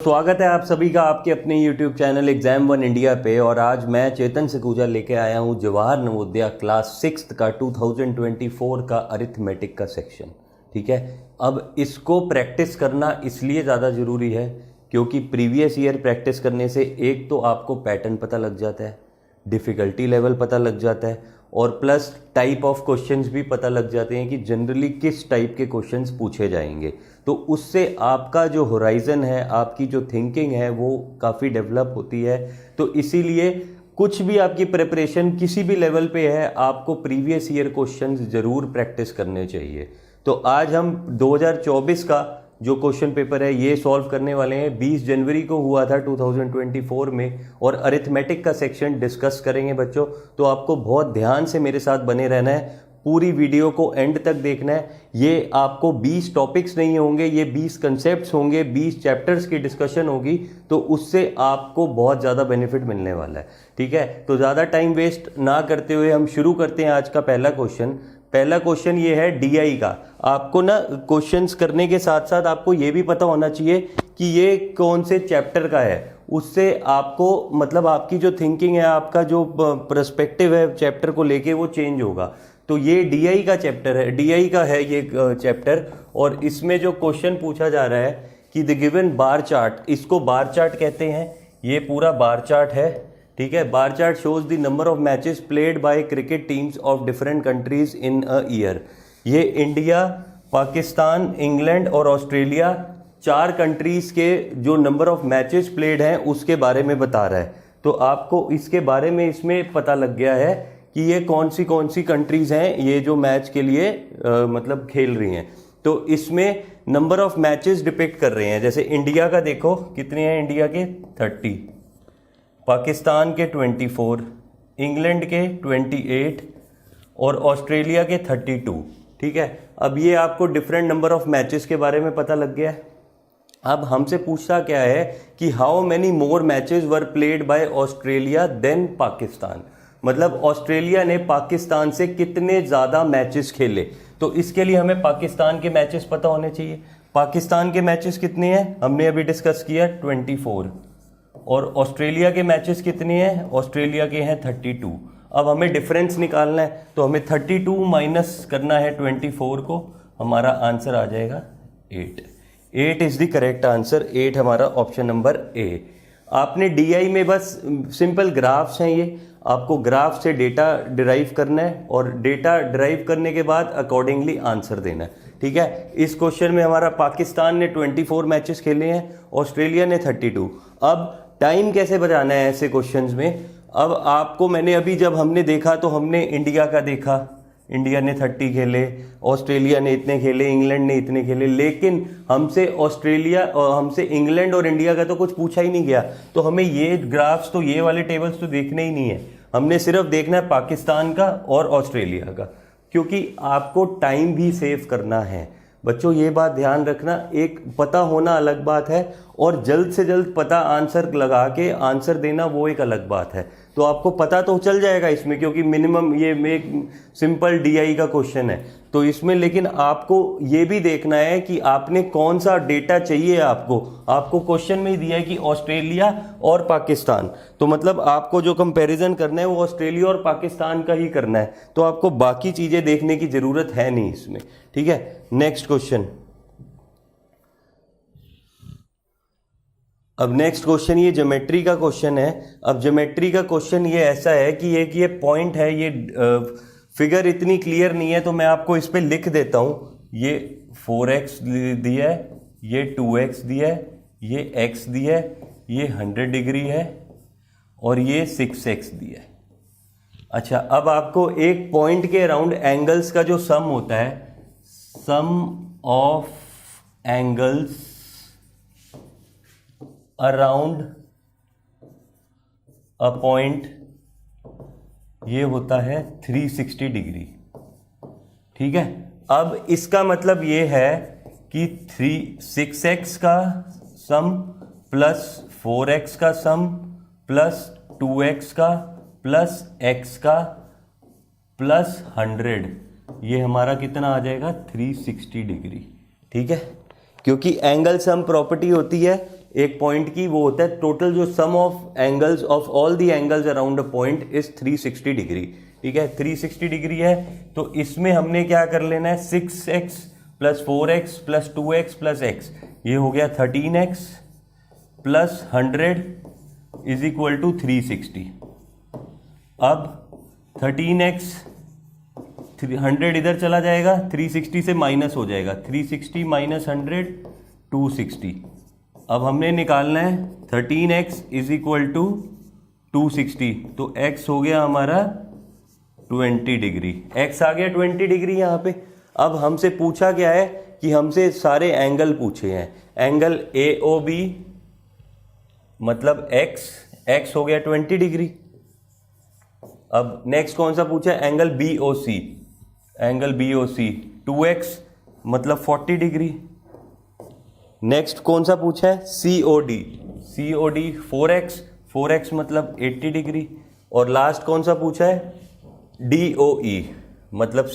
स्वागत है आप सभी का आपके अपने YouTube channel exam one India पे। और आज मैं चेतन सखूजा लेके आया हूँ जवाहर नवोदया क्लास 6 का 2024 का अरिथमेटिक का सेक्शन। ठीक है, अब इसको प्रैक्टिस करना इसलिए ज़्यादा ज़रूरी है क्योंकि प्रीवियस ईयर प्रैक्टिस करने से एक तो आपको पैटर्न पता लग जाता है, डिफ़िकल्टी लेवल पता लग जाता है और प्लस टाइप ऑफ क्वेश्चंस भी पता लग जाते हैं कि जनरली किस टाइप के क्वेश्चंस पूछे जाएंगे। तो उससे आपका जो होराइज़न है, आपकी जो थिंकिंग है वो काफ़ी डेवलप होती है। तो इसीलिए कुछ भी आपकी प्रिपरेशन किसी भी लेवल पे है, आपको प्रीवियस ईयर क्वेश्चंस ज़रूर प्रैक्टिस करने चाहिए। तो आज हम 2024 का जो क्वेश्चन पेपर है ये सॉल्व करने वाले हैं। 20 जनवरी को हुआ था 2024 में और अरिथमेटिक का सेक्शन डिस्कस करेंगे बच्चों। तो आपको बहुत ध्यान से मेरे साथ बने रहना है, पूरी वीडियो को एंड तक देखना है। ये आपको 20 टॉपिक्स नहीं होंगे, ये 20 कंसेप्ट्स होंगे, 20 चैप्टर्स की डिस्कशन होगी। तो उससे आपको बहुत ज़्यादा बेनिफिट मिलने वाला है। ठीक है, तो ज़्यादा टाइम वेस्ट ना करते हुए हम शुरू करते हैं आज का पहला क्वेश्चन। पहला क्वेश्चन ये है डीआई का। आपको ना क्वेश्चंस करने के साथ साथ आपको ये भी पता होना चाहिए कि ये कौन से चैप्टर का है। उससे आपको मतलब आपकी जो थिंकिंग है, आपका जो पर्सपेक्टिव है चैप्टर को लेके वो चेंज होगा। तो ये डीआई का चैप्टर है, डीआई का है ये चैप्टर। और इसमें जो क्वेश्चन पूछा जा रहा है कि द गिवन बार चार्ट, इसको बार चार्ट कहते हैं। ये पूरा बार चार्ट है। ठीक है, bar chart shows the number of matches played by cricket teams of different countries in a year. ये इंडिया, पाकिस्तान, इंग्लैंड और ऑस्ट्रेलिया, 4 कंट्रीज के जो नंबर ऑफ मैचेस प्लेड हैं उसके बारे में बता रहा है। तो आपको इसके बारे में इसमें पता लग गया है कि ये कौन सी कंट्रीज हैं ये जो मैच के लिए मतलब खेल रही हैं। तो इसमें नंबर ऑफ मैचेस डिपिक्ट कर रहे हैं। जैसे इंडिया का देखो कितने हैं, इंडिया के 30, पाकिस्तान के 24, इंग्लैंड के 28 और ऑस्ट्रेलिया के 32। ठीक है, अब ये आपको डिफरेंट नंबर ऑफ मैचेस के बारे में पता लग गया है। अब हमसे पूछता क्या है कि how many more matches were played by Australia than Pakistan. मतलब ऑस्ट्रेलिया ने पाकिस्तान से कितने ज़्यादा मैचेस खेले। तो इसके लिए हमें पाकिस्तान के मैचेस पता होने चाहिए। पाकिस्तान के मैचेस कितने हैं हमने अभी डिस्कस किया, 24। और ऑस्ट्रेलिया के मैचेस कितने हैं, ऑस्ट्रेलिया के हैं 32। अब हमें डिफरेंस निकालना है तो हमें 32 माइनस करना है 24 को, हमारा आंसर आ जाएगा 8। 8 इज द करेक्ट आंसर। 8 हमारा ऑप्शन नंबर ए। आपने डीआई में बस सिंपल ग्राफ्स हैं, ये आपको ग्राफ से डेटा डिराइव करना है और डेटा डिराइव करने के बाद अकॉर्डिंगली आंसर देना है। ठीक है, इस क्वेश्चन में हमारा पाकिस्तान ने 24 मैचेस खेले हैं, ऑस्ट्रेलिया ने 32। अब टाइम कैसे बचाना है ऐसे क्वेश्चंस में। अब आपको मैंने अभी जब हमने देखा तो हमने इंडिया का देखा, इंडिया ने 30 खेले, ऑस्ट्रेलिया ने इतने खेले, इंग्लैंड ने इतने खेले। लेकिन हमसे ऑस्ट्रेलिया और हमसे इंग्लैंड और इंडिया का तो कुछ पूछा ही नहीं गया। तो हमें ये ग्राफ्स तो ये वाले टेबल्स तो देखने ही नहीं है, हमने सिर्फ देखना है पाकिस्तान का और ऑस्ट्रेलिया का, क्योंकि आपको टाइम भी सेव करना है। बच्चों ये बात ध्यान रखना, एक पता होना अलग बात है और जल्द से जल्द पता आंसर लगा के आंसर देना वो एक अलग बात है। तो आपको पता तो चल जाएगा इसमें, क्योंकि मिनिमम ये एक सिंपल डीआई का क्वेश्चन है तो इसमें। लेकिन आपको ये भी देखना है कि आपने कौन सा डेटा चाहिए। आपको क्वेश्चन में ही दिया है कि ऑस्ट्रेलिया और पाकिस्तान, तो मतलब आपको जो कंपैरिजन करना है वो ऑस्ट्रेलिया और पाकिस्तान का ही करना है। तो आपको बाकी चीजें देखने की जरूरत है नहीं इसमें। ठीक है, नेक्स्ट क्वेश्चन। अब नेक्स्ट क्वेश्चन ये ज्योमेट्री का क्वेश्चन है। अब ज्योमेट्री का क्वेश्चन ये ऐसा है कि एक ये पॉइंट है, ये फिगर इतनी क्लियर नहीं है तो मैं आपको इस पे लिख देता हूं। ये 4x दिया है, ये 2x दिया है, ये x दिया है, ये 100 डिग्री है और ये 6x दिया है। अच्छा, अब आपको एक पॉइंट के अराउंड एंगल्स का जो सम होता है, sum of angles around a point, ये होता है 360 डिग्री। ठीक है, अब इसका मतलब ये है कि 6x का सम प्लस 4x का सम प्लस 2x का प्लस x का प्लस 100, ये हमारा कितना आ जाएगा 360 डिग्री। ठीक है, क्योंकि एंगल सम प्रॉपर्टी होती है एक पॉइंट की वो होता है टोटल जो sum of angles of all the angles around a point is 360 degree. ठीक है, 360 डिग्री है, तो इसमें हमने क्या कर लेना है, 6x plus 4x plus 2x plus x, ये हो गया 13x plus 100 is equal to 360। अब 13x 100 इधर चला जाएगा, 360 से माइनस हो जाएगा, 360 माइनस 100 260। अब हमने निकालना है 13x इज इक्वल टू 260, तो x हो गया हमारा 20 डिग्री, x आ गया 20 डिग्री यहाँ पे। अब हमसे पूछा क्या है कि हमसे सारे एंगल पूछे हैं, एंगल AOB मतलब x हो गया 20 डिग्री। अब नेक्स्ट कौन सा पूछा है, एंगल BOC 2x मतलब 40 डिग्री। नेक्स्ट कौन सा पूछा है, COD 4x मतलब 80 डिग्री। और लास्ट कौन सा पूछा है, DOE मतलब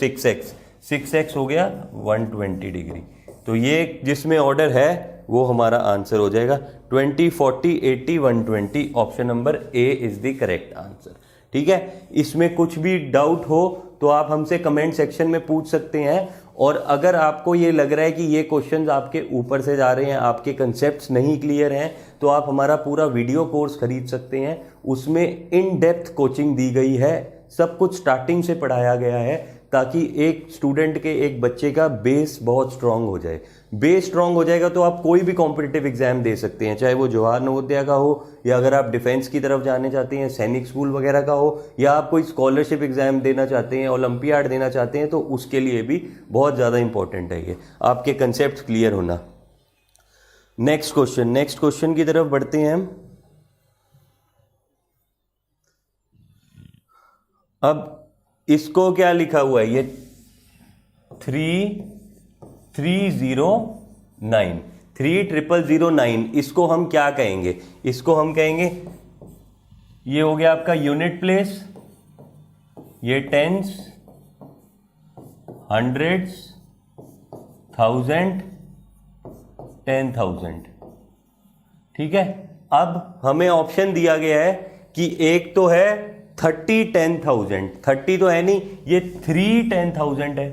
6x हो गया 120 डिग्री। तो ये जिसमें ऑर्डर है वो हमारा आंसर हो जाएगा 20, 40, 80, 120। Option number A is the correct answer. ठीक है, इसमें कुछ भी डाउट हो तो आप हमसे कमेंट सेक्शन में पूछ सकते हैं। और अगर आपको ये लग रहा है कि ये क्वेश्चंस आपके ऊपर से जा रहे हैं, आपके कंसेप्ट्स नहीं क्लियर हैं, तो आप हमारा पूरा वीडियो कोर्स खरीद सकते हैं। उसमें इन डेप्थ कोचिंग दी गई है, सब कुछ स्टार्टिंग से पढ़ाया गया है, ताकि एक स्टूडेंट के, एक बच्चे का बेस बहुत स्ट्रांग हो जाए। बेस स्ट्रांग हो जाएगा तो आप कोई भी कॉम्पिटिटिव एग्जाम दे सकते हैं, चाहे वो जवाहर नवोदय का हो, या अगर आप डिफेंस की तरफ जाने चाहते हैं, सैनिक स्कूल वगैरह का हो, या आप कोई स्कॉलरशिप एग्जाम देना चाहते हैं, ओलंपियाड देना चाहते हैं, तो उसके लिए भी बहुत ज़्यादा इंपॉर्टेंट है ये आपके कंसेप्ट क्लियर होना। नेक्स्ट क्वेश्चन की तरफ बढ़ते हैं हम। अब इसको क्या लिखा हुआ है, ये 30009, इसको हम क्या कहेंगे, इसको हम कहेंगे, ये हो गया आपका यूनिट प्लेस, ये टेंस, हंड्रेड्स, 1000, 10,000। ठीक है, अब हमें ऑप्शन दिया गया है कि एक तो है 30, 10,000, 30 तो है नहीं, ये 3 10,000 है।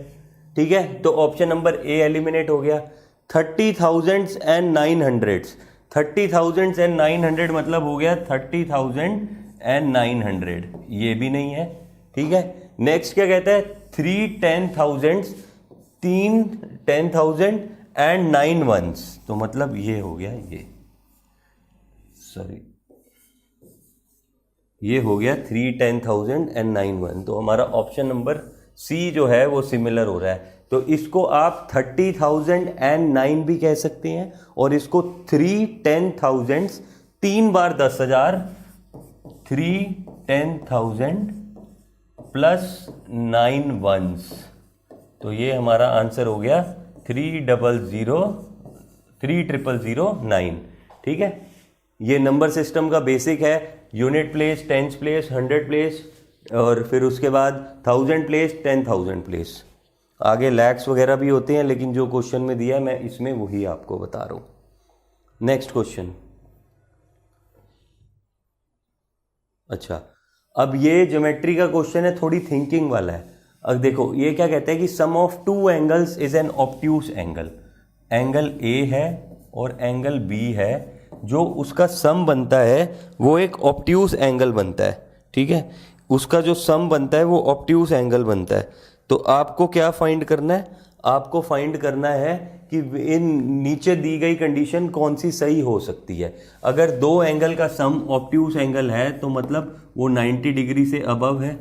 ठीक है, तो ऑप्शन नंबर A एलिमिनेट हो गया। 30,000 एंड 900, 30,000 एंड 900 मतलब हो गया 30,000 एंड 900, ये भी नहीं है। ठीक है, नेक्स्ट क्या कहता है, 3 10,000, 3 10,000 एंड 9 ones, तो मतलब ये हो गया, ये हो गया 3 10,000 एंड 9 1। तो हमारा ऑप्शन नंबर C जो है वो सिमिलर हो रहा है। तो इसको आप 30,000 एंड 9 भी कह सकते हैं, और इसको 3 10,000, 3 बार 10,000, 3 10,000 प्लस 9 ones, तो ये हमारा आंसर हो गया 3,009। ठीक है, ये नंबर सिस्टम का बेसिक है, unit place, tens place, 100 place, और फिर उसके बाद 1000 प्लेस, 10,000 प्लेस। आगे लैक्स वगैरह भी होते हैं, लेकिन जो क्वेश्चन में दिया है मैं इसमें वही आपको बता रहा हूँ। Next question. अच्छा, अब ये ज्योमेट्री का क्वेश्चन है, थोड़ी थिंकिंग वाला है। अब देखो ये क्या कहते हैं कि sum of two angles is an obtuse angle. Angle A है और एंगल B है, जो उसका सम बनता है वो एक ऑब्ट्यूस एंगल बनता है। ठीक है, उसका जो सम बनता है वो ऑब्ट्यूस एंगल बनता है। तो आपको क्या फाइंड करना है, आपको फाइंड करना है कि इन नीचे दी गई कंडीशन कौन सी सही हो सकती है। अगर दो एंगल का सम ऑब्ट्यूस एंगल है तो मतलब वो 90 डिग्री से अबव है,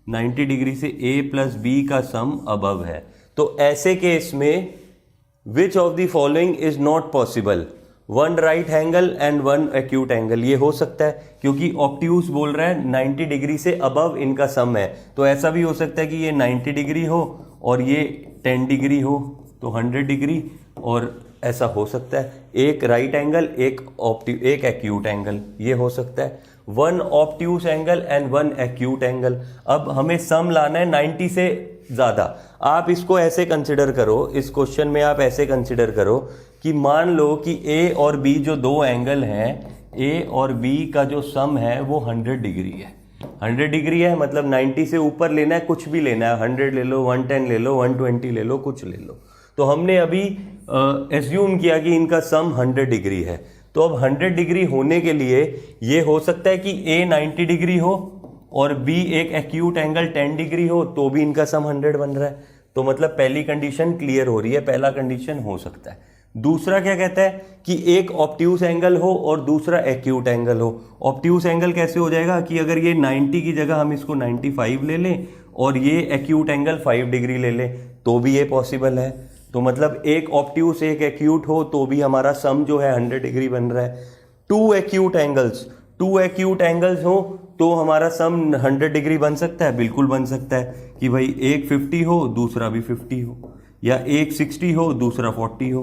90 डिग्री से A प्लस B का सम अबव है। तो ऐसे केस में which of the following is not possible, 1 right angle and 1 acute angle. ये हो सकता है क्योंकि ऑब्ट्यूस बोल रहा है 90 डिग्री से अबव इनका सम है, तो ऐसा भी हो सकता है कि ये 90 डिग्री हो और ये 10 डिग्री हो, तो 100 डिग्री, और ऐसा हो सकता है एक राइट एंगल एक एक्यूट एंगल, ये हो सकता है 1 obtuse angle and 1 acute angle. अब हमें सम लाना है 90 से ज़्यादा। आप इसको ऐसे कंसिडर करो, इस क्वेश्चन में आप ऐसे कंसिडर करो कि मान लो कि ए और बी जो दो एंगल हैं, ए और बी का जो सम है वो 100 डिग्री है। 100 डिग्री है मतलब 90 से ऊपर लेना है, कुछ भी लेना है, 100 ले लो, 110 ले लो, 120 ले लो, कुछ ले लो। तो हमने अभी एज्यूम किया कि इनका सम 100 डिग्री है। तो अब 100 डिग्री होने के लिए ये हो सकता है कि ए 90 डिग्री हो और बी एक एक्यूट एंगल 10 डिग्री हो, तो भी इनका सम 100 बन रहा है। तो मतलब पहली कंडीशन क्लियर हो रही है, पहला कंडीशन हो सकता है। दूसरा क्या कहता है कि एक ऑब्ट्यूस एंगल हो और दूसरा एक्यूट एंगल हो। ऑब्ट्यूस एंगल कैसे हो जाएगा कि अगर ये 90 की जगह हम इसको 95 ले लें और ये एक्यूट एंगल 5 डिग्री ले लें, तो भी ये पॉसिबल है। तो मतलब एक ऑब्ट्यूस एक एक्यूट हो तो भी हमारा सम जो है 100 डिग्री बन रहा है। टू एक्यूट एंगल्स हो तो हमारा सम 100 डिग्री बन सकता है, बिल्कुल बन सकता है कि भाई एक 50 हो दूसरा भी 50 हो, या एक 60 हो दूसरा 40 हो,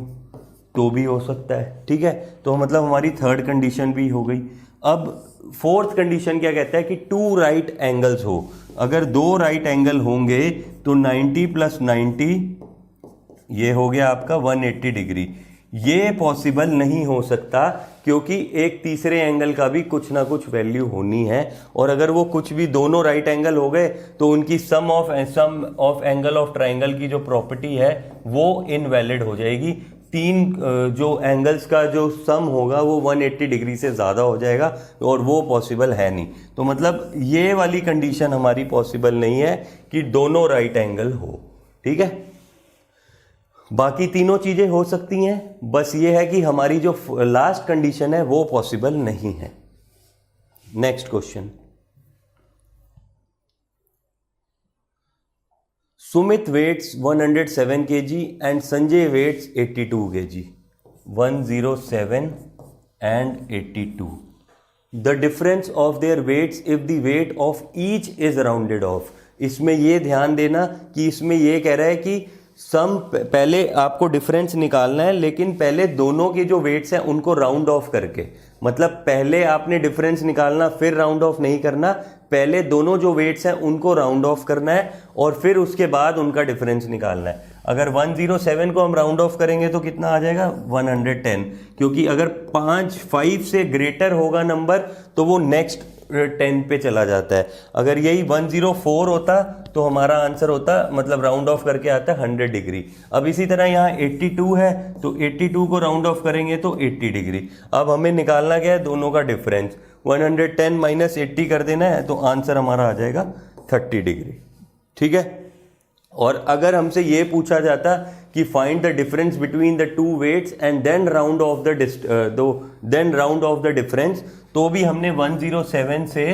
तो भी हो सकता है। ठीक है, तो मतलब हमारी थर्ड कंडीशन भी हो गई। अब फोर्थ कंडीशन क्या कहता है कि टू राइट एंगल्स हो। अगर दो राइट एंगल होंगे तो 90 + 90 ये हो गया आपका 180 डिग्री। ये पॉसिबल नहीं हो सकता क्योंकि एक तीसरे एंगल का भी कुछ ना कुछ वैल्यू होनी है, और अगर वो कुछ भी दोनों राइट एंगल हो गए तो उनकी सम ऑफ एंगल ऑफ ट्राइंगल की जो प्रॉपर्टी है वो इनवैलिड हो जाएगी। तीन जो एंगल्स का जो सम होगा वो 180 डिग्री से ज़्यादा हो जाएगा और वो पॉसिबल है नहीं। तो मतलब ये वाली कंडीशन हमारी पॉसिबल नहीं है कि दोनों राइट एंगल हो। ठीक है, बाकी तीनों चीज़ें हो सकती हैं, बस ये है कि हमारी जो लास्ट कंडीशन है वो पॉसिबल नहीं है। Next question, Sumit weights 107 kg and Sanjay weights 82 kg. 107 and 82. The difference of their weights if the weight of each is rounded off. इसमें ये ध्यान देना कि इसमें ये कह रहा है कि सम पहले आपको डिफरेंस निकालना है, लेकिन पहले दोनों के जो वेट्स हैं उनको राउंड ऑफ करके, मतलब पहले आपने डिफरेंस निकालना फिर राउंड ऑफ नहीं करना, पहले दोनों जो वेट्स हैं उनको राउंड ऑफ करना है और फिर उसके बाद उनका डिफरेंस निकालना है। अगर 107 को हम राउंड ऑफ करेंगे तो कितना आ जाएगा 110, क्योंकि अगर 5 से ग्रेटर होगा नंबर तो वो नेक्स्ट 10 पे चला जाता है। अगर यही 104 होता तो हमारा आंसर होता, मतलब राउंड ऑफ करके आता है 100 डिग्री। अब इसी तरह यहाँ 82 है तो 82 को राउंड ऑफ करेंगे तो 80 डिग्री। अब हमें निकालना क्या है, दोनों का डिफरेंस। 110 - 80 कर देना है तो आंसर हमारा आ जाएगा 30 डिग्री। ठीक है, और अगर हमसे ये पूछा जाता कि find the difference between the two weights and then round off the difference, तो भी हमने 107 से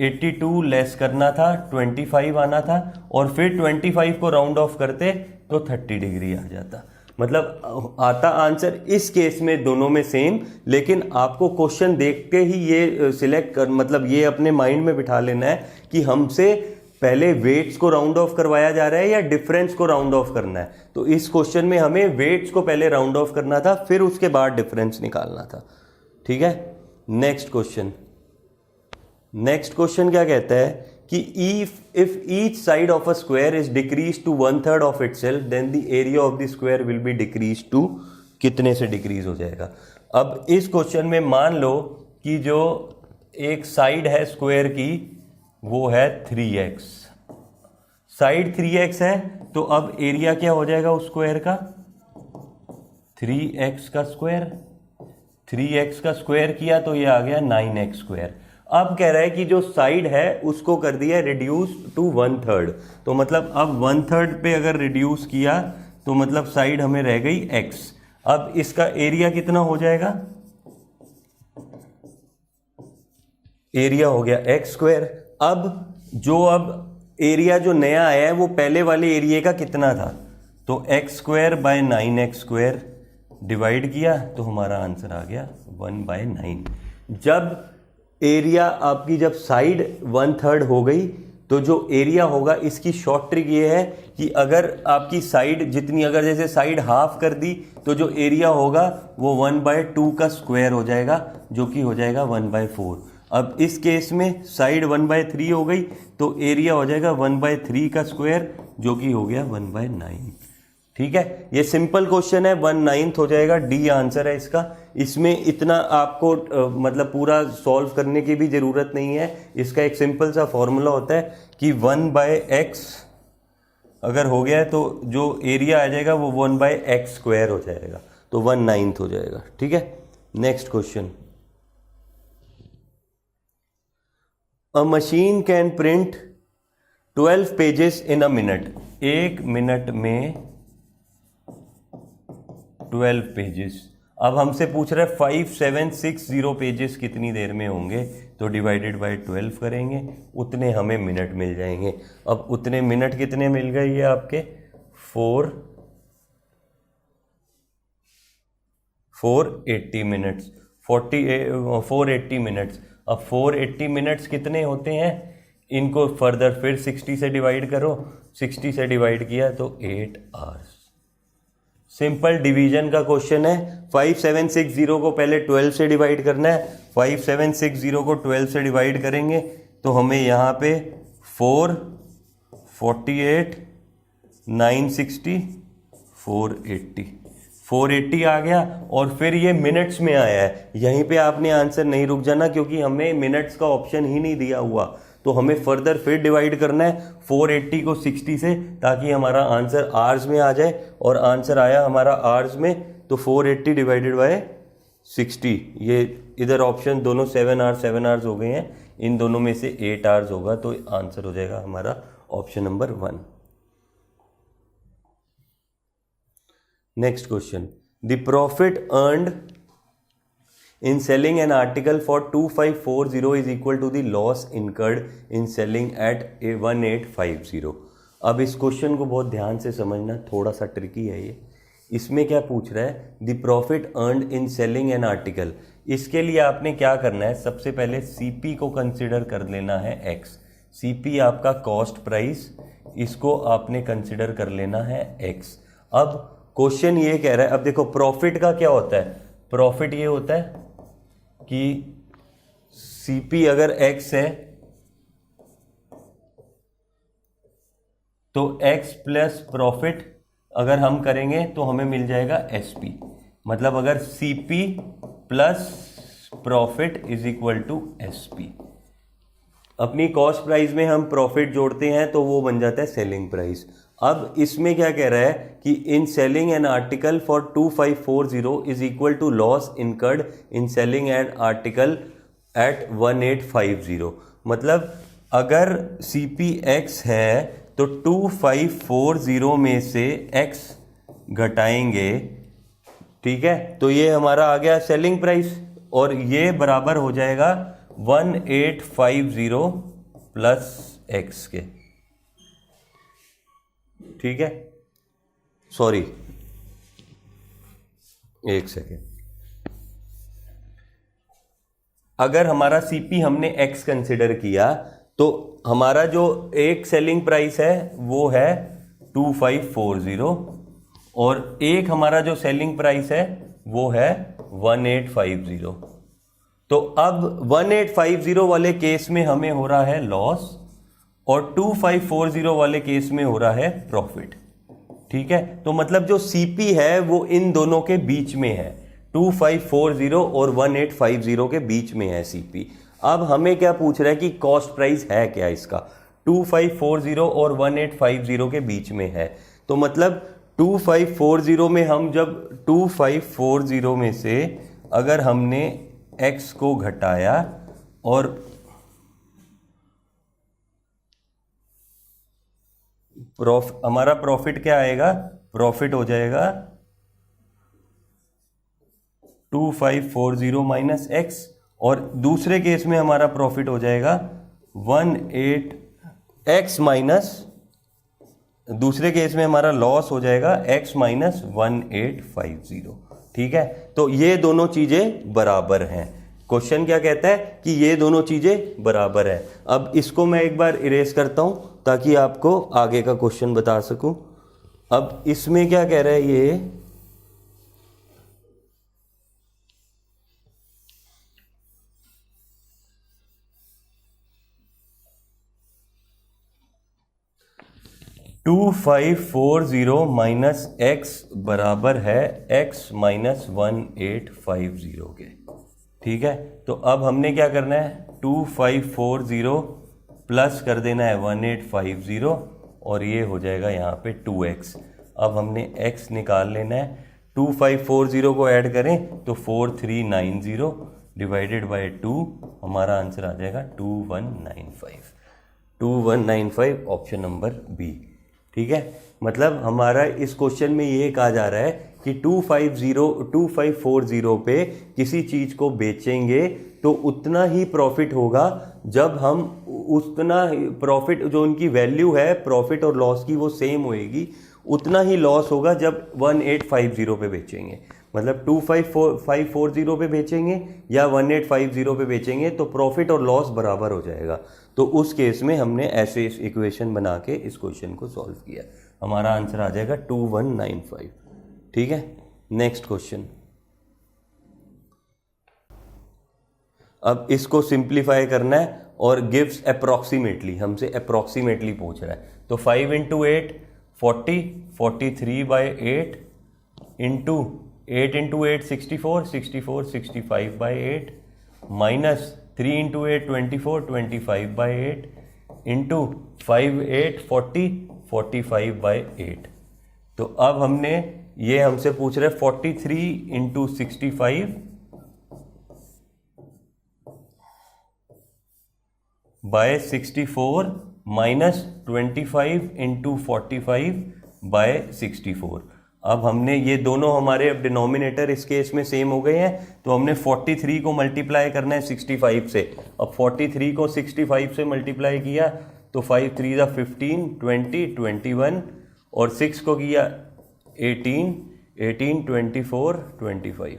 82 लेस करना था, 25 आना था, और फिर 25 को राउंड ऑफ करते तो 30 डिग्री आ जाता। मतलब आता आंसर इस केस में दोनों में सेम, लेकिन आपको क्वेश्चन देखते ही ये सिलेक्ट कर, मतलब ये अपने माइंड में बिठा लेना है कि हमसे पहले वेट्स को राउंड ऑफ करवाया जा रहा है या डिफरेंस को राउंड ऑफ करना है। तो इस क्वेश्चन में हमें वेट्स को पहले राउंड ऑफ करना था, फिर उसके बाद डिफरेंस निकालना था। ठीक है, नेक्स्ट क्वेश्चन क्या कहता है कि if each side of a square is decrease to 1/3 of itself then the area of the square will be decrease to, कितने से डिक्रीज हो जाएगा। अब इस क्वेश्चन में मान लो कि जो एक साइड है स्क्वायर की वो है 3x, साइड 3x है, तो अब एरिया क्या हो जाएगा उस स्क्वायर का 3x का स्क्वायर। 3x का स्क्वायर किया तो ये आ गया 9x स्क्वायर। अब कह रहा है कि जो साइड है उसको कर दिया रिड्यूस टू 1/3, तो मतलब अब 1/3 पे अगर रिड्यूस किया तो मतलब साइड हमें रह गई x। अब इसका एरिया कितना हो जाएगा, एरिया हो गया x स्क्वायर। अब एरिया जो नया आया है वो पहले वाले एरिया का कितना था, तो x square by 9x square divide किया तो हमारा आंसर आ गया 1/9। जब एरिया आपकी जब साइड 1/3 हो गई तो जो एरिया होगा, इसकी शॉर्ट ट्रिक ये है कि अगर आपकी साइड जितनी, अगर जैसे साइड हाफ कर दी तो जो एरिया होगा वो 1/2 का स्क्वायर हो जाएगा, जो कि हो जाएगा 1/4। अब इस केस में साइड 1/3 हो गई तो एरिया हो जाएगा 1/3 का स्क्वायर, जो कि हो गया 1/9। ठीक है, ये सिंपल क्वेश्चन है, 1/9 हो जाएगा, डी आंसर है इसका। इसमें इतना आपको मतलब पूरा सॉल्व करने की भी जरूरत नहीं है। इसका एक सिंपल सा फॉर्मूला होता है कि 1/x अगर हो गया है तो जो एरिया आ जाएगा वो 1/x² हो जाएगा, तो 1/9 हो जाएगा। ठीक है, next question. A machine can print 12 pages in a minute. 1 minute में 12 पेजेस। अब हमसे पूछ रहा है 5760 पेजेस कितनी देर में होंगे, तो डिवाइडेड बाय 12 करेंगे, उतने हमें मिनट मिल जाएंगे। अब उतने मिनट कितने मिल गए, ये आपके 480 मिनट्स, 480 मिनट्स। अब 480 मिनट्स कितने होते हैं, इनको फर्दर फिर 60 से डिवाइड करो, 60 से डिवाइड किया तो 8 आवर्स। सिंपल डिवीजन का क्वेश्चन है। 5760 को पहले 12 से डिवाइड करना है। 5760 को 12 से डिवाइड करेंगे तो हमें यहाँ पे 4, 48, 960, 480 आ गया। और फिर ये मिनट्स में आया है। यहीं पे आपने आंसर नहीं रुक जाना, क्योंकि हमें मिनट्स का ऑप्शन ही नहीं दिया हुआ, तो हमें फर्दर फिर डिवाइड करना है 480 को 60 से, ताकि हमारा आंसर आवर्स में आ जाए। और आंसर आया हमारा आवर्स में, तो 480 डिवाइडेड बाय 60, ये इधर ऑप्शन दोनों 7 आवर्स हो गए हैं, इन दोनों में से 8 आवर्स होगा, तो आंसर हो जाएगा हमारा option number 1। Next question. The profit earned in selling an article for 2540 is equal to the loss incurred in selling at 1850। अब इस क्वेश्चन को बहुत ध्यान से समझना, थोड़ा सा ट्रिकी है ये। इसमें क्या पूछ रहा है, the profit earned in selling an article. इसके लिए आपने क्या करना है, सबसे पहले सीपी को कंसिडर कर लेना है एक्स। सीपी आपका कॉस्ट प्राइस, इसको आपने कंसिडर कर लेना है एक्स। अब क्वेश्चन ये कह रहा है, अब देखो प्रॉफिट का क्या होता है, प्रॉफिट ये होता है कि सीपी अगर एक्स है तो एक्स प्लस प्रॉफिट अगर हम करेंगे तो हमें मिल जाएगा एसपी। मतलब अगर CP plus profit is equal to SP, अपनी कॉस्ट प्राइस में हम प्रॉफिट जोड़ते हैं तो वो बन जाता है सेलिंग प्राइस। अब इसमें क्या कह रहा है कि in selling an article for 2540 is equal to loss incurred in selling an article at 1850। मतलब अगर सीपी एक्स है तो 2540 में से एक्स घटाएंगे, ठीक है, तो ये हमारा आ गया सेलिंग प्राइस, और ये बराबर हो जाएगा 1850 प्लस एक्स के। ठीक है, सॉरी एक सेकेंड। अगर हमारा सीपी हमने एक्स कंसिडर किया तो हमारा जो एक सेलिंग प्राइस है वो है 2540, और एक हमारा जो सेलिंग प्राइस है वो है 1850। तो अब 1850 वाले केस में हमें हो रहा है लॉस, और 2540 वाले केस में हो रहा है प्रॉफिट। ठीक है, तो मतलब जो सीपी है वो इन दोनों के बीच में है, 2540 और 1850 के बीच में है सीपी। अब हमें क्या पूछ रहा है कि कॉस्ट प्राइस है क्या इसका, 2540 और 1850 के बीच में है। तो मतलब 2540 में हम जब 2540 में से अगर हमने x को घटाया और हमारा प्रॉफिट क्या आएगा, प्रॉफिट हो जाएगा 2540 माइनस एक्स, और दूसरे केस में हमारा प्रॉफिट हो जाएगा 18x माइनस, दूसरे केस में हमारा लॉस हो जाएगा x माइनस 1850। ठीक है, तो ये दोनों चीजें बराबर हैं। क्वेश्चन क्या कहता है कि ये दोनों चीजें बराबर है। अब इसको मैं एक बार इरेज करता हूं ताकि आपको आगे का क्वेश्चन बता सकूं। अब इसमें क्या कह रहा है ये, 2540 माइनस एक्स बराबर है x माइनस 1850 के। ठीक है, तो अब हमने क्या करना है, 2540 प्लस कर देना है 1850 और ये हो जाएगा यहाँ पे 2x। अब हमने x निकाल लेना है, 2540 को ऐड करें तो 4390 डिवाइडेड बाय 2, हमारा आंसर आ जाएगा 2195 ऑप्शन नंबर बी। ठीक है, मतलब हमारा इस क्वेश्चन में ये कहा जा रहा है कि 2540 पे किसी चीज़ को बेचेंगे तो उतना ही प्रॉफिट होगा जब हम उतना प्रॉफिट, जो उनकी वैल्यू है प्रॉफिट और लॉस की वो सेम होएगी, उतना ही लॉस होगा जब 1850 पे बेचेंगे। मतलब 2540 पे बेचेंगे या 1850 पे बेचेंगे तो प्रॉफिट और लॉस बराबर हो जाएगा। तो उस केस में हमने ऐसे इस इक्वेशन बना के इस क्वेश्चन को सॉल्व किया, हमारा आंसर आ जाएगा 2195। ठीक है, नेक्स्ट क्वेश्चन। अब इसको सिंप्लीफाई करना है और गिव्स अप्रॉक्सीमेटली, हमसे अप्रॉक्सीमेटली पूछ रहा है। तो 5 into 8 40, 43/8 into 8 into 8 64, 64 65/8 minus 3 into 8 24, 25/8 into 5 8 40, 45/8। तो अब हमने ये हमसे पूछ रहे 43 into 65 by 64 minus 25 into 45 by 64। अब हमने ये दोनों हमारे अब डिनोमिनेटर इस केस में सेम हो गए हैं, तो हमने 43 को मल्टीप्लाई करना है 65 से। अब 43 को 65 से मल्टीप्लाई किया तो 5 3 ज़ा 15, 20, 21 और 6 को किया 18, 18 24 25।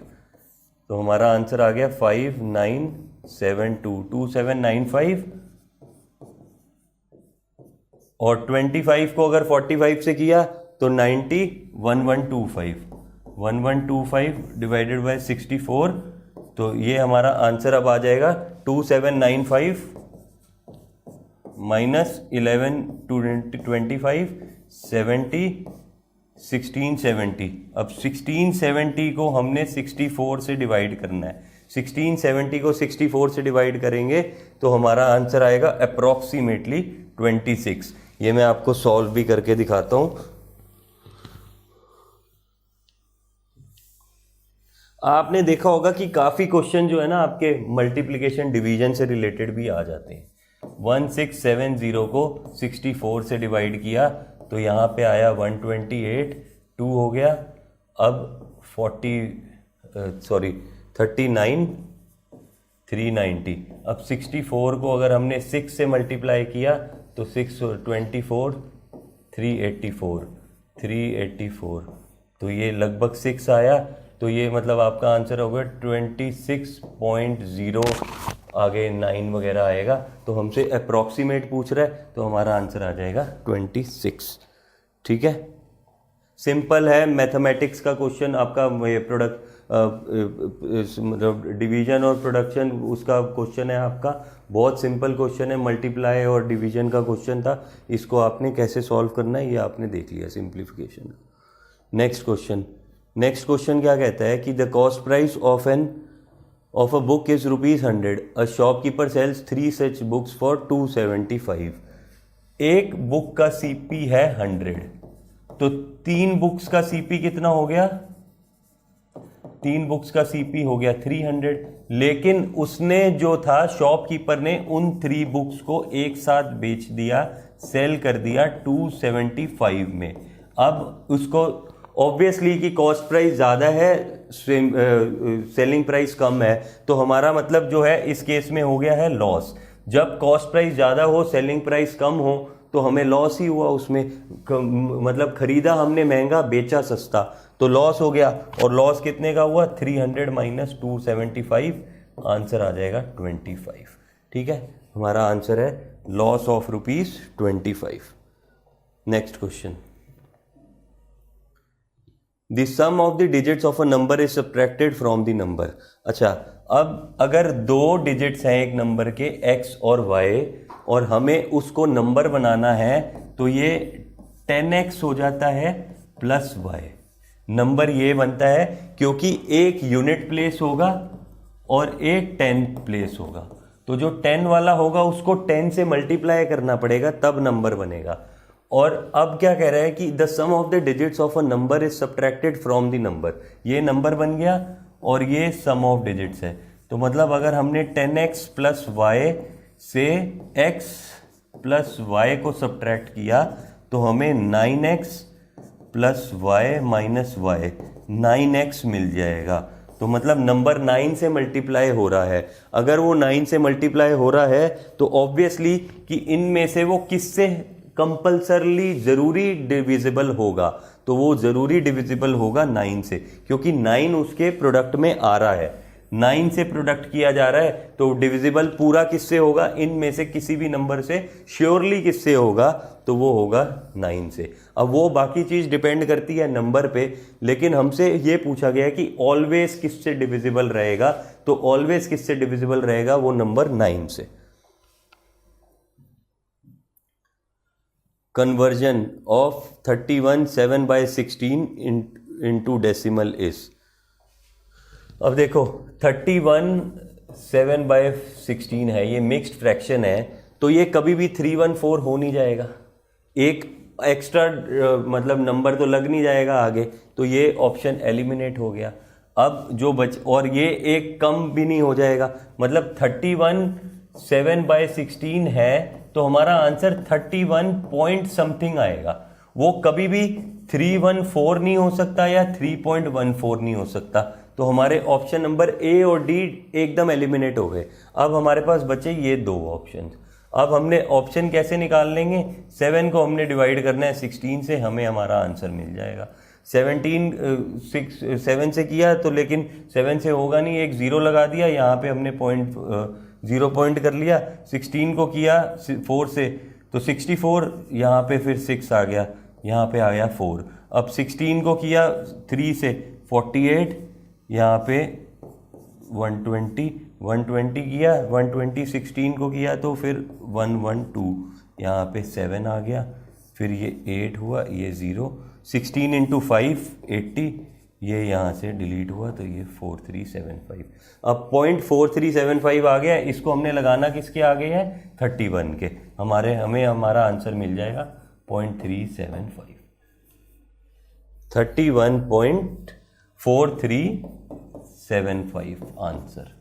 तो हमारा आंसर आ गया 5972, 2795। और 25 को अगर 45 से किया तो 90, 1125 डिवाइडेड बाय 64। तो ये हमारा आंसर अब आ जाएगा 2795 माइनस 11 25 70 1670। अब 1670 को हमने 64 से डिवाइड करना है। 1670 को 64 से डिवाइड करेंगे तो हमारा आंसर आएगा अप्रॉक्सीमेटली 26। ये मैं आपको सॉल्व भी करके दिखाता हूं। आपने देखा होगा कि काफी क्वेश्चन जो है ना आपके मल्टीप्लिकेशन डिवीजन से रिलेटेड भी आ जाते हैं। 1670 को 64 से डिवाइड किया तो यहाँ पे आया 128, 2 हो गया। अब 39 390। अब 64 को अगर हमने 6 से मल्टीप्लाई किया तो 6 24 384 तो ये लगभग 6 आया। तो ये मतलब आपका आंसर होगा 26.0, आगे 9 वगैरह आएगा। तो हमसे अप्रॉक्सीमेट पूछ रहा है तो हमारा आंसर आ जाएगा 26। ठीक है, सिंपल है, मैथमेटिक्स का क्वेश्चन आपका प्रोडक्ट मतलब डिवीजन और प्रोडक्शन उसका क्वेश्चन है आपका, बहुत सिंपल क्वेश्चन है। मल्टीप्लाई और डिवीजन का क्वेश्चन था, इसको आपने कैसे सॉल्व करना है ये आपने देख लिया सिंप्लीफिकेशन। नेक्स्ट क्वेश्चन क्या कहता है कि the cost price of a book is ₹100। A shopkeeper sells 3 such books for 275। एक बुक का सीपी है 100, तो 3 बुक्स का सीपी कितना हो गया? 3 बुक्स का सीपी हो गया 300। लेकिन उसने जो था शॉपकीपर ने उन 3 बुक्स को एक साथ बेच दिया, सेल कर दिया 275 में। अब उसको ऑब्वियसली कि कॉस्ट प्राइस ज़्यादा है, सेलिंग प्राइस कम है, तो हमारा मतलब जो है इस केस में हो गया है लॉस। जब कॉस्ट प्राइस ज़्यादा हो सेलिंग प्राइस कम हो तो हमें लॉस ही हुआ उसमें, मतलब खरीदा हमने महंगा बेचा सस्ता, तो लॉस हो गया। और लॉस कितने का हुआ? 300 माइनस 275, आंसर आ जाएगा 25। ठीक है, हमारा आंसर है loss of ₹25। Next question, the sum of the digits of a number is subtracted from the number. अच्छा, अब अगर 2 डिजिट्स हैं एक नंबर के x और y और हमें उसको नंबर बनाना है तो ये 10x हो जाता है प्लस y। नंबर ये बनता है क्योंकि एक यूनिट प्लेस होगा और एक 10 प्लेस होगा, तो जो 10 वाला होगा उसको 10 से मल्टीप्लाई करना पड़ेगा तब नंबर बनेगा। और अब क्या कह रहा है कि the sum of the digits of a number is subtracted from the number. ये नंबर बन गया और ये सम ऑफ डिजिट्स है। तो मतलब अगर हमने 10x प्लस वाई से x प्लस वाई को सब्ट्रैक्ट किया तो हमें 9x plus y minus y 9x मिल जाएगा। तो मतलब नंबर 9 से मल्टीप्लाई हो रहा है। अगर वो 9 से मल्टीप्लाई हो रहा है तो ऑब्वियसली कि इनमें से वो किससे कंपल्सरली जरूरी डिविजिबल होगा, तो वो जरूरी डिविजिबल होगा 9 से, क्योंकि 9 उसके प्रोडक्ट में आ रहा है। 9 से प्रोडक्ट किया जा रहा है तो डिविजिबल पूरा किससे होगा, इनमें से किसी भी नंबर से श्योरली किससे होगा, तो वो होगा 9 से। अब वो बाकी चीज डिपेंड करती है नंबर पे, लेकिन हमसे ये पूछा गया कि ऑलवेज किससे डिविजिबल रहेगा, तो ऑलवेज किससे डिविजिबल रहेगा, वो नंबर 9 से। Conversion of 31 7/16 into decimal is. अब देखो 31 7/16 है, ये मिक्स्ड फ्रैक्शन है, तो ये कभी भी 314 हो नहीं जाएगा। एक एक्स्ट्रा मतलब नंबर तो लग नहीं जाएगा आगे, तो ये ऑप्शन एलिमिनेट हो गया। अब जो और ये एक कम भी नहीं हो जाएगा, मतलब 31 7/16 है तो हमारा आंसर 31 पॉइंट समथिंग आएगा। वो कभी भी 314 नहीं हो सकता या 3.14 नहीं हो सकता। तो हमारे ऑप्शन नंबर ए और डी एकदम एलिमिनेट हो गए। अब हमारे पास बचे ये दो ऑप्शन। अब हमने ऑप्शन कैसे निकाल लेंगे, 7 को हमने डिवाइड करना है 16 से, हमें हमारा आंसर मिल जाएगा। 7 से किया तो लेकिन 7 से होगा नहीं, एक 0 लगा दिया, यहाँ पे हमने 0 पॉइंट कर लिया। 16 को किया 4 से तो 64, यहाँ पे फिर 6 आ गया, यहाँ पे आ गया 4। अब 16 को किया 3 से 48, यहाँ पे 120 किया, 120 16 को किया तो फिर 112, यहाँ पे 7 आ गया, फिर ये 8 हुआ, ये 0, 16 इंटू 5 80, ये यहाँ से डिलीट हुआ तो ये 4375। अब 0.4375 आ गया, इसको हमने लगाना किसके आगे है, 31 के, हमें हमारा आंसर मिल जाएगा 0.375, 31.4375 आंसर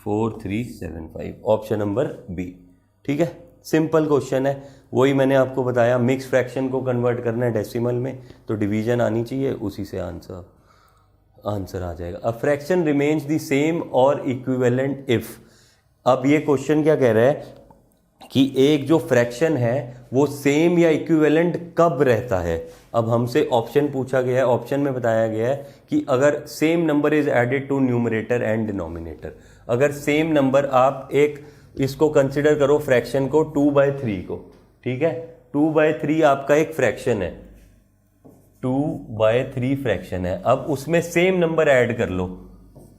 4375, ऑप्शन नंबर बी। ठीक है, सिंपल क्वेश्चन है, वही मैंने आपको बताया, मिक्स फ्रैक्शन को कन्वर्ट करना है डेसिमल में तो डिवीजन आनी चाहिए, उसी से आंसर आ जाएगा। A fraction remains the same और इक्विवेलेंट इफ। अब ये क्वेश्चन क्या कह रहा है कि एक जो फ्रैक्शन है वो सेम या इक्विवेलेंट कब रहता है। अब हमसे ऑप्शन पूछा गया है, ऑप्शन में बताया गया है कि अगर same number is added to numerator and denominator, अगर सेम नंबर आप एक इसको कंसिडर करो फ्रैक्शन को 2/3 को, ठीक है, 2/3 आपका एक फ्रैक्शन है, 2/3 फ्रैक्शन है। अब उसमें सेम नंबर ऐड कर लो,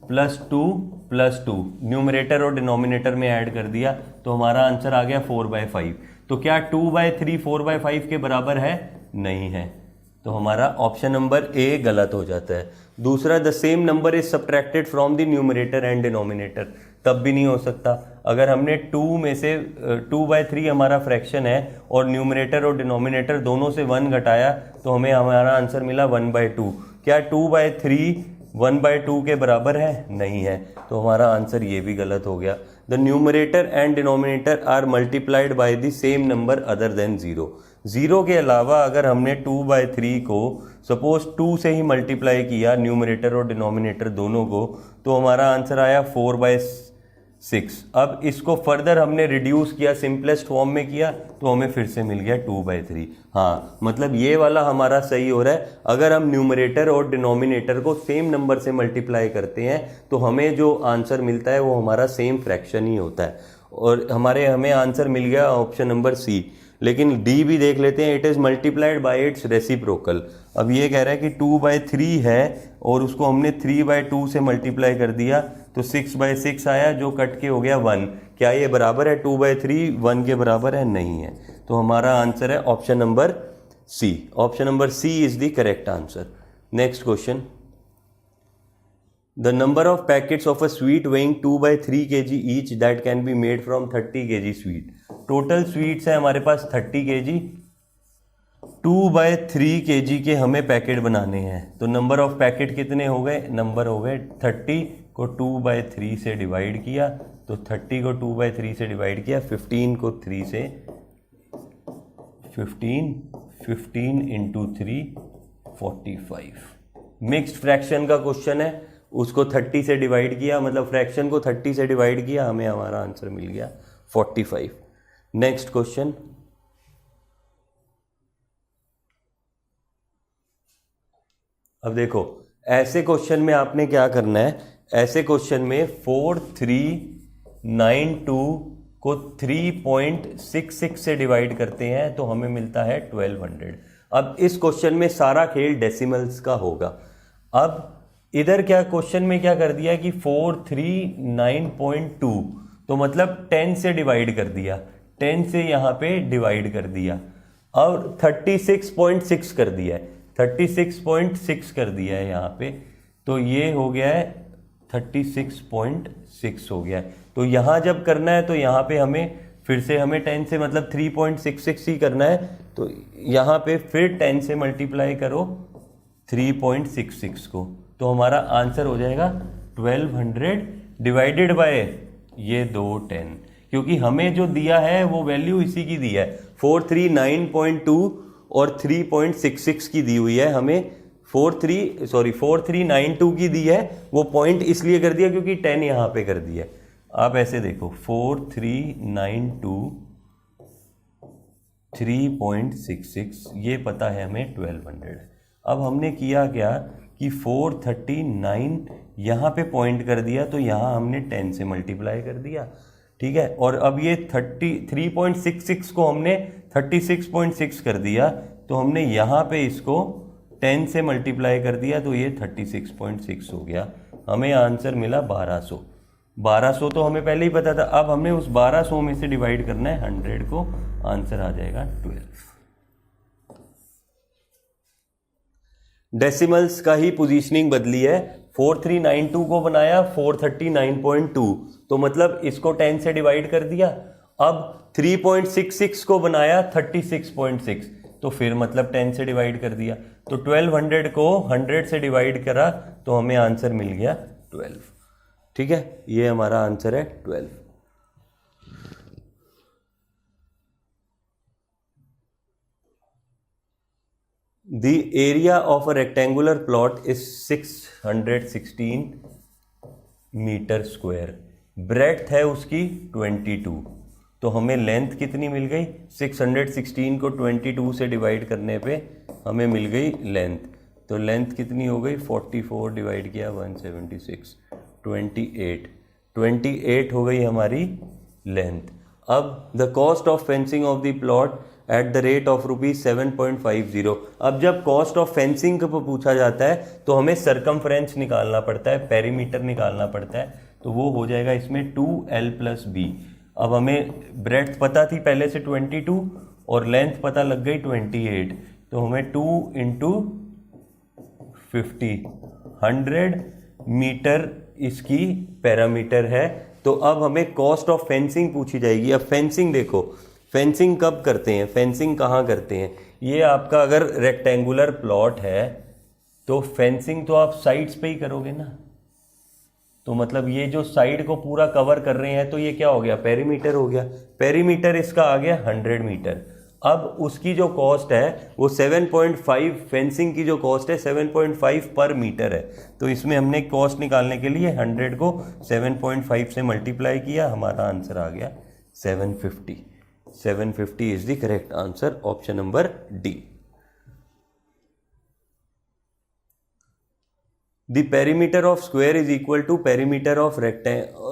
+2 न्यूमरेटर और डिनोमिनेटर में ऐड कर दिया तो हमारा आंसर आ गया 4/5। तो क्या 2/3 4/5 के बराबर है, नहीं है, तो हमारा ऑप्शन नंबर ए गलत हो जाता है। दूसरा, the same number is subtracted from the numerator and denominator, तब भी नहीं हो सकता। अगर हमने 2 में से 2/3 हमारा फ्रैक्शन है और न्यूमरेटर और डिनोमिनेटर दोनों से 1 घटाया तो हमें हमारा आंसर मिला 1/2। क्या 2/3 1/2 के बराबर है, नहीं है, तो हमारा आंसर ये भी गलत हो गया। The numerator and denominator are multiplied by the same number other than 0। 0 के अलावा अगर हमने 2/3 को सपोज 2 से ही मल्टीप्लाई किया, न्यूमरेटर और डिनोमिनेटर दोनों को, तो हमारा आंसर आया 4/6। अब इसको फर्दर हमने रिड्यूस किया, सिंपलेस्ट फॉर्म में किया, तो हमें फिर से मिल गया 2/3। हाँ, मतलब ये वाला हमारा सही हो रहा है। अगर हम न्यूमरेटर और डिनोमिनेटर को सेम नंबर से मल्टीप्लाई करते हैं तो हमें जो आंसर मिलता है वो हमारा सेम फ्रैक्शन ही होता है, और हमें आंसर मिल गया ऑप्शन नंबर सी। लेकिन डी भी देख लेते हैं, it is multiplied by it's reciprocal. अब ये कह रहा है कि 2/3 है और उसको हमने 3/2 से मल्टीप्लाई कर दिया तो 6/6 आया, जो कट के हो गया 1। क्या ये बराबर है 2/3 1 के बराबर है, नहीं है, तो तो हमारा आंसर है option number C. Option number C is the correct answer. Next question, the number of packets of a sweet weighing 2/3 kg each that can be made from 30 kg sweet. Total sweets है हमारे पास 30 kg, 2/3 kg के हमें packet बनाने हैं। तो number of packet कितने हो गए, नंबर हो गए 30 को 2/3 से डिवाइड किया, तो 30 को 2/3 से डिवाइड किया, 15 को 3 से 15 इंटू 3 45। मिक्स्ड फ्रैक्शन का क्वेश्चन है, उसको 30 से डिवाइड किया, मतलब फ्रैक्शन को 30 से डिवाइड किया, हमें हमारा आंसर मिल गया 45। नेक्स्ट क्वेश्चन, अब देखो ऐसे क्वेश्चन में आपने क्या करना है, ऐसे क्वेश्चन में 4392 को 3.66 से डिवाइड करते हैं तो हमें मिलता है 1200। अब इस क्वेश्चन में सारा खेल डेसिमल्स का होगा। अब इधर क्या क्वेश्चन में क्या कर दिया कि 439.2 तो मतलब 10 से डिवाइड कर दिया, 10 से यहाँ पे डिवाइड कर दिया, और 36.6 कर दिया है, 36.6 कर दिया है यहाँ पे, तो ये हो गया है 36.6 हो गया है। तो यहाँ जब करना है तो यहाँ पे हमें फिर से हमें 10 से मतलब 3.66 ही करना है, तो यहाँ पे फिर 10 से मल्टीप्लाई करो 3.66 को, तो हमारा आंसर हो जाएगा 1200 डिवाइडेड बाय ये 10, क्योंकि हमें जो दिया है वो वैल्यू इसी की दी है, 439.2 और 3.66 की दी हुई है हमें, 4392 की दी है, वो पॉइंट इसलिए कर दिया क्योंकि 10 यहाँ पे कर दिया। आप ऐसे देखो 4392 3.66, ये पता है हमें 1200। अब हमने किया क्या कि 439 यहाँ पे पॉइंट कर दिया, तो यहाँ हमने 10 से मल्टीप्लाई कर दिया, ठीक है, और अब ये 3.66 को हमने 36.6 कर दिया, तो हमने यहाँ पे इसको 10 से मल्टीप्लाई कर दिया, तो ये 36.6 हो गया, हमें आंसर मिला 1200। 1200 तो हमें पहले ही पता था, अब हमने उस 1200 में से डिवाइड करना है 100 को, आंसर आ जाएगा 12। डेसिमल्स का ही पोजीशनिंग बदली है, 4392 को बनाया 439.2, तो मतलब इसको 10 से डिवाइड कर दिया, अब 3.66 को बनाया 36.6, तो फिर मतलब 10 से डिवाइड कर दिया, तो 1200 को 100 से डिवाइड करा तो हमें आंसर मिल गया 12, ठीक है, ये हमारा आंसर है 12। The area of a rectangular plot is 616 metre square, breadth है उसकी 22, तो हमें लेंथ कितनी मिल गई, 616 को 22 से डिवाइड करने पे हमें मिल गई लेंथ, तो लेंथ कितनी हो गई 44 डिवाइड किया 176, 28 हो गई हमारी लेंथ। अब the cost of fencing of the plot at the rate of ₹7.50। अब जब कॉस्ट ऑफ फेंसिंग को पूछा जाता है तो हमें सरकमफ्रेंस निकालना पड़ता है, पेरीमीटर निकालना पड़ता है, तो वो हो जाएगा इसमें 2l+b। अब हमें ब्रेड्थ पता थी पहले से 22 और लेंथ पता लग गई 28, तो हमें 2 × 50 100 मीटर इसकी पैरामीटर है। तो अब हमें कॉस्ट ऑफ फेंसिंग पूछी जाएगी। अब फेंसिंग देखो, फेंसिंग कब करते हैं, फेंसिंग कहाँ करते हैं, ये आपका अगर रेक्टेंगुलर प्लॉट है तो फेंसिंग तो आप साइड्स पे ही करोगे ना, तो मतलब ये जो साइड को पूरा कवर कर रहे हैं तो ये क्या हो गया, पेरीमीटर हो गया, पेरीमीटर इसका आ गया 100 मीटर। अब उसकी जो कॉस्ट है वो 7.5, फेंसिंग की जो कॉस्ट है 7.5 पर मीटर है, तो इसमें हमने कॉस्ट निकालने के लिए 100 को 7.5 से मल्टीप्लाई किया, हमारा आंसर आ गया 750। 750 is the correct answer, option number D. The perimeter of square is equal to perimeter of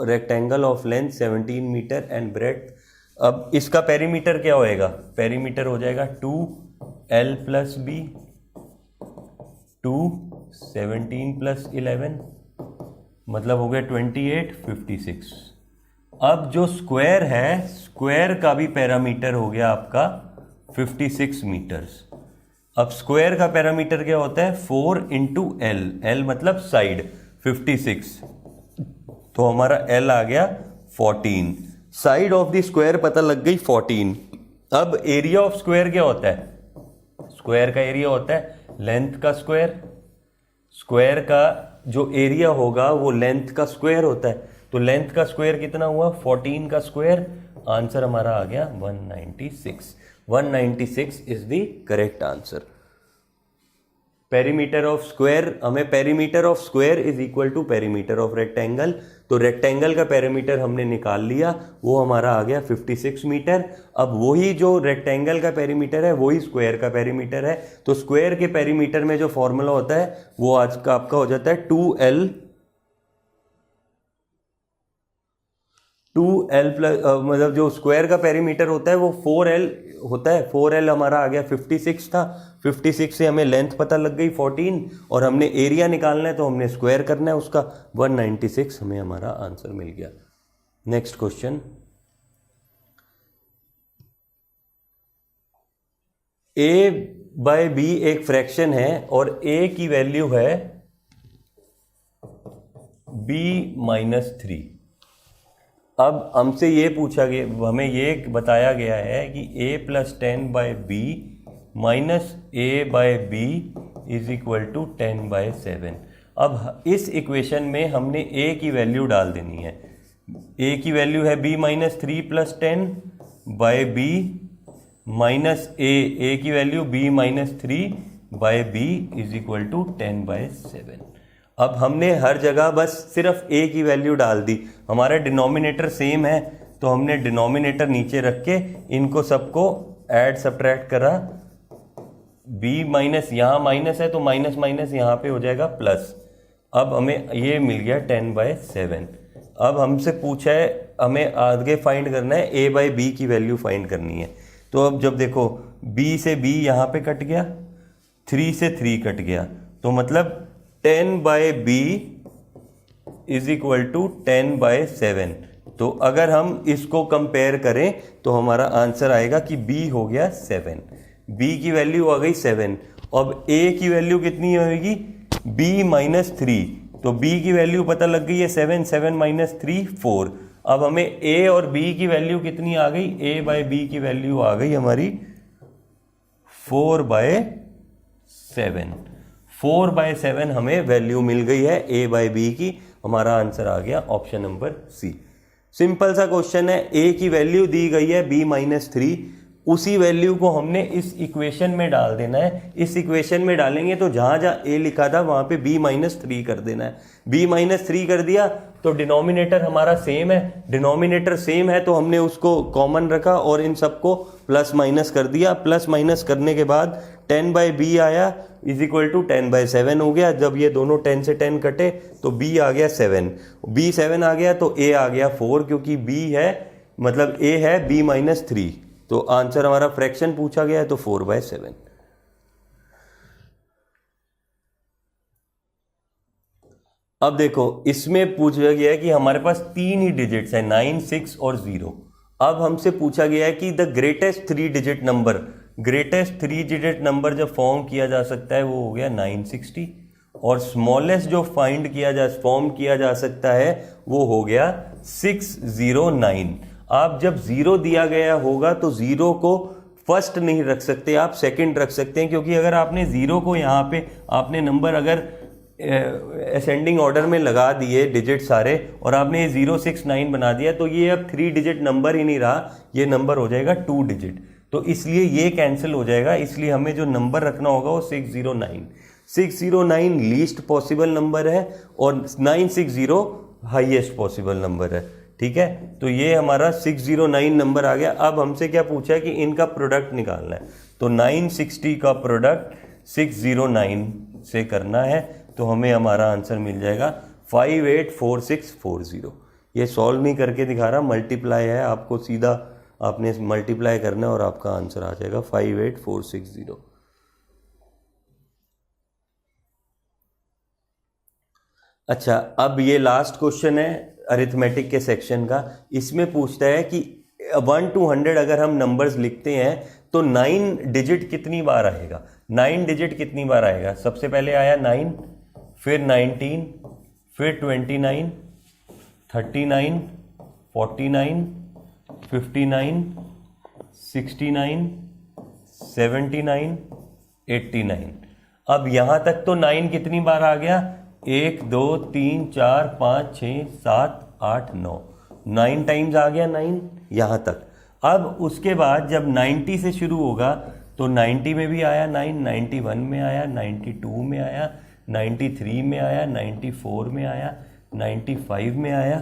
rectangle of length 17 metre and breadth। अब इसका पेरीमीटर क्या होएगा, पेरीमीटर हो जाएगा 2l+b 2 17 + 11, मतलब हो गया 28 56। अब जो स्क्वायर है, स्क्वायर का भी पैरामीटर हो गया आपका 56 मीटर्स। अब स्क्वायर का पैरामीटर क्या होता है 4 इंटू एल, एल मतलब साइड 56, तो हमारा एल आ गया 14। साइड ऑफ द स्क्वायर पता लग गई 14। अब एरिया ऑफ स्क्वायर क्या होता है, स्क्वायर का एरिया होता है लेंथ का स्क्वायर, स्क्वायर का जो एरिया होगा वो लेंथ का स्क्वायर होता है, तो लेंथ का स्क्वायर कितना हुआ 14 का स्क्वायर, आंसर हमारा आ गया 196। 196 is the correct answer. Perimeter of square, हमें perimeter of square is equal to perimeter of rectangle, तो रेक्टेंगल का पेरीमीटर हमने निकाल लिया, वो हमारा आ गया 56 मीटर। अब वही जो रेक्टेंगल का पेरीमीटर है वही स्क्वायर का पेरीमीटर है, तो स्क्वायर के पेरीमीटर में जो फॉर्मूला होता है वो आज का आपका हो जाता है 2l प्लस मतलब जो स्क्वायर का पेरीमीटर होता है वो 4l होता है। 4l हमारा आ गया 56 था, 56 से हमें लेंथ पता लग गई 14 और हमने एरिया निकालना है तो हमने स्क्वायर करना है उसका, 196 हमें हमारा आंसर मिल गया। Next question, a by b एक फ्रैक्शन है और a की वैल्यू है b माइनस 3। अब हमसे ये पूछा गया, हमें ये बताया गया है कि a plus 10 by b minus a by b is equal to 10 by 7। अब इस इक्वेशन में हमने a की वैल्यू डाल देनी है, a की वैल्यू है b minus 3 plus 10 by b minus a की value b minus 3 by b is equal to 10 by 7। अब हमने हर जगह बस सिर्फ a की वैल्यू डाल दी, हमारा डिनोमिनेटर सेम है तो हमने डिनोमिनेटर नीचे रख के इनको सबको ऐड सब्ट्रैक्ट करा, b माइनस यहाँ माइनस है तो माइनस माइनस यहाँ पे हो जाएगा प्लस। अब हमें ये मिल गया 10 बाय 7। अब हमसे पूछा है हमें आगे फाइंड करना है a बाई बी की वैल्यू फाइंड करनी है, तो अब जब देखो b से b यहाँ पे कट गया, 3 से 3 कट गया, तो मतलब 10 by b is equal to 10 by 7। तो अगर हम इसको कंपेयर करें तो हमारा आंसर आएगा कि b हो गया 7, b की वैल्यू आ गई 7। अब a की वैल्यू कितनी होगी b माइनस 3, तो b की वैल्यू पता लग गई है 7, 7 माइनस 3 4। अब हमें a और b की वैल्यू कितनी आ गई, a बाय b की वैल्यू आ गई हमारी 4 बाय 7। 4 बाय 7 हमें वैल्यू मिल गई है a बाय b की, हमारा आंसर आ गया ऑप्शन नंबर सी। सिंपल सा क्वेश्चन है, a की वैल्यू दी गई है b माइनस 3, उसी वैल्यू को हमने इस इक्वेशन में डाल देना है। इस इक्वेशन में डालेंगे तो जहां जहां a लिखा था वहां पे b माइनस 3 कर देना है, b माइनस 3 कर दिया तो डिनोमिनेटर हमारा सेम है, डिनोमिनेटर सेम है तो हमने उसको कॉमन रखा और इन सबको प्लस माइनस कर दिया। प्लस माइनस करने के बाद 10 बाई बी आया इज इक्वल टू 10 बाई 7 हो गया। जब ये दोनों 10 से 10 कटे तो b आ गया 7, b 7 आ गया तो a आ गया 4, क्योंकि b है मतलब a है b माइनस 3, तो आंसर हमारा फ्रैक्शन पूछा गया है तो 4 बाय 7। अब देखो इसमें पूछा गया है कि हमारे पास 3 ही डिजिट्स है 9, 6 और 0। अब हमसे पूछा गया है कि the greatest 3 digit number, greatest 3 digit number जब फॉर्म किया जा सकता है वो हो गया 960, और स्मॉलेस्ट जो फॉर्म किया जा सकता है वो हो गया 609। आप जब 0 दिया गया होगा तो 0 को फर्स्ट नहीं रख सकते, आप सेकंड रख सकते हैं, क्योंकि अगर आपने 0 को यहाँ पे आपने नंबर अगर असेंडिंग ऑर्डर में लगा दिए डिजिट सारे और आपने ये 069 बना दिया तो ये अब 3 डिजिट नंबर ही नहीं रहा, ये नंबर हो जाएगा 2 डिजिट, तो इसलिए ये कैंसिल हो जाएगा। इसलिए हमें जो नंबर रखना होगा वो 609। 609 लीस्ट पॉसिबल नंबर है और 960 हाईएस्ट पॉसिबल नंबर है, ठीक है। तो ये हमारा 609 नंबर आ गया। अब हमसे क्या पूछा है कि इनका प्रोडक्ट निकालना है, तो 960 का प्रोडक्ट 609 से करना है, तो हमें हमारा आंसर मिल जाएगा 584640। ये सॉल्व नहीं करके दिखा रहा, मल्टीप्लाई है, आपको सीधा आपने मल्टीप्लाई करना है और आपका आंसर आ जाएगा 58460। अच्छा, अब ये लास्ट क्वेश्चन है अरिथमेटिक के सेक्शन का। इसमें पूछता है कि 1 to 100 अगर हम नंबर्स लिखते हैं तो 9 डिजिट कितनी बार आएगा, 9 डिजिट कितनी बार आएगा? सबसे पहले आया 9, फिर 19, फिर 29, 39, 49, 59, 69, 79, 89। अब यहां तक तो 9 कितनी बार आ गया? 1 2 3 4 5 6 7 8 9, 9 टाइम्स आ गया 9 यहां तक। अब उसके बाद जब 90 से शुरू होगा तो 90 में भी आया 9, 91 में आया, 92 में आया, 93 में आया, 94 में आया, 95 में आया,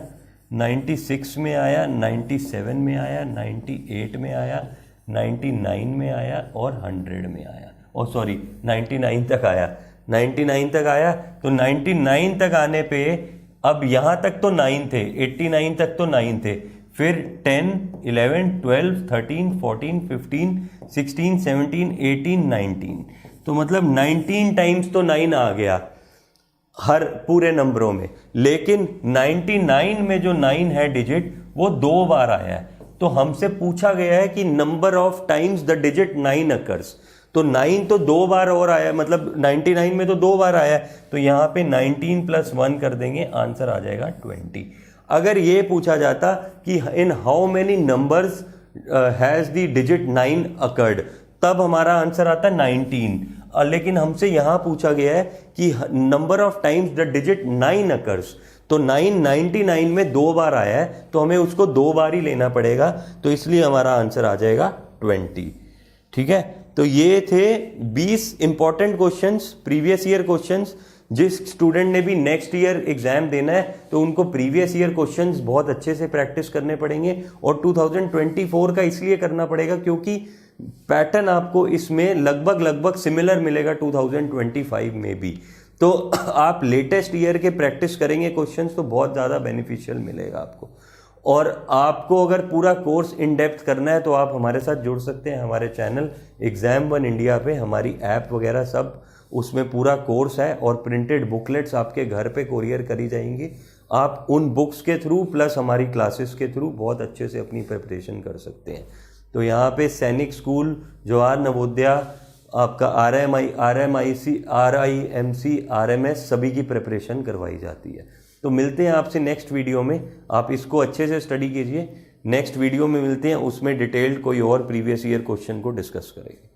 96 में आया, 97 में आया, 98 में आया, 99 में आया और 100 में आया। और सॉरी 99 तक आया, 99 तक आया। तो 99 तक आने पे अब यहाँ तक तो 9 थे, 89 तक तो 9 थे, फिर 10, 11, 12, 13, 14, 15, 16, 17, 18, 19। तो मतलब 19 टाइम्स तो 9 आ गया हर पूरे नंबरों में। लेकिन 99 में जो 9 है डिजिट वो 2 बार आया है। तो हमसे पूछा गया है कि number of times the digit 9 occurs. तो 9 तो 2 बार और आया, मतलब 99 में तो 2 बार आया, तो यहाँ पे 19 + 1 कर देंगे, आंसर आ जाएगा 20। अगर ये पूछा जाता कि in how many numbers has the digit 9 occurred, तब हमारा आंसर आता 19। लेकिन हमसे यहाँ पूछा गया है कि number of times the digit 9 occurs, तो 9 99 में 2 बार आया है, तो हमें उसको 2 बार ही लेना पड़ेगा, तो इसलिए हमारा आंसर आ जाएगा 20। ठीक है, तो ये थे 20 important questions, previous year questions. जिस स्टूडेंट ने भी नेक्स्ट ईयर एग्जाम देना है तो उनको प्रीवियस ईयर क्वेश्चंस बहुत अच्छे से प्रैक्टिस करने पड़ेंगे, और 2024 का इसलिए करना पड़ेगा क्योंकि पैटर्न आपको इसमें लगभग सिमिलर मिलेगा 2025 में भी। तो आप लेटेस्ट ईयर के प्रैक्टिस करेंगे क्वेश्चंस तो बहुत ज़्यादा बेनिफिशियल मिलेगा आपको। और आपको अगर पूरा कोर्स इन डेप्थ करना है तो आप हमारे साथ जुड़ सकते हैं हमारे चैनल एग्जाम1 इंडिया पे। हमारी ऐप वगैरह सब उसमें पूरा कोर्स है, और प्रिंटेड बुकलेट्स आपके घर पे कोरियर करी जाएंगी। आप उन बुक्स के थ्रू प्लस हमारी क्लासेस के थ्रू बहुत अच्छे से अपनी प्रिपरेशन कर सकते हैं। तो यहाँ पे सैनिक स्कूल, जवाहर नवोदया, आपका RMIC, RIMC, RMS सभी की प्रिपरेशन करवाई जाती है। तो मिलते हैं आपसे नेक्स्ट वीडियो में, आप इसको अच्छे से स्टडी कीजिए। नेक्स्ट वीडियो में मिलते हैं, उसमें डिटेल्ड कोई और प्रीवियस ईयर क्वेश्चन को डिस्कस करेंगे।